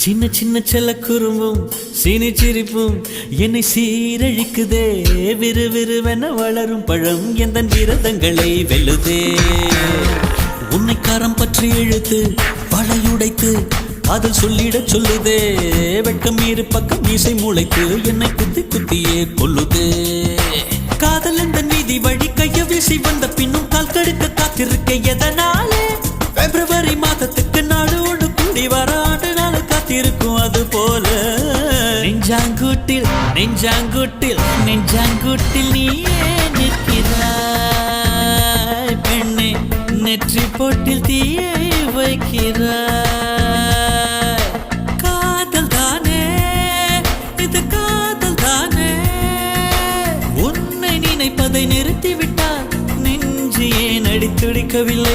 சின்ன சின்ன செல்ல குறும்பும் சீனி சிரிப்பும் என்னை சீரழிக்குதே. விறுவிறுவென வளரும் பழம் எந்த விரதங்களை வெல்லுதே. உன்னை கரம் பற்றி இழுத்து வளையுடைத்து காதல் சொல்லிடச் சொல்லுதே. வெட்கம் இரு பக்கம் மீசை முளைத்து என்னை குத்தி குத்தியே கொல்லுதே. காதல் எந்த நீதி வழி கைய வீசி வந்த பின்னும் கால் கடுக்க காத்திருக்க எதனாலே? பிப்ரவரி மாதத்துக்கு நாடு ஒன்று கூடி வர ஆண்டு நாள் காத்திருக்கும். அது போல நெஞ்சாங்கூட்டில் நெஞ்சாங்கூட்டில் நெஞ்சாங்கூட்டில் நீயே நிற்கிறாய் பெண்ணே. நெற்றி போட்டில் தீயை வைக்கிறாய். காதல் தானே இது, காதல் தானே. உன்னை நினைப்பதை நிறுத்திவிட்டால் நெஞ்சு ஏன் அடித்துடிக்கவில்லை?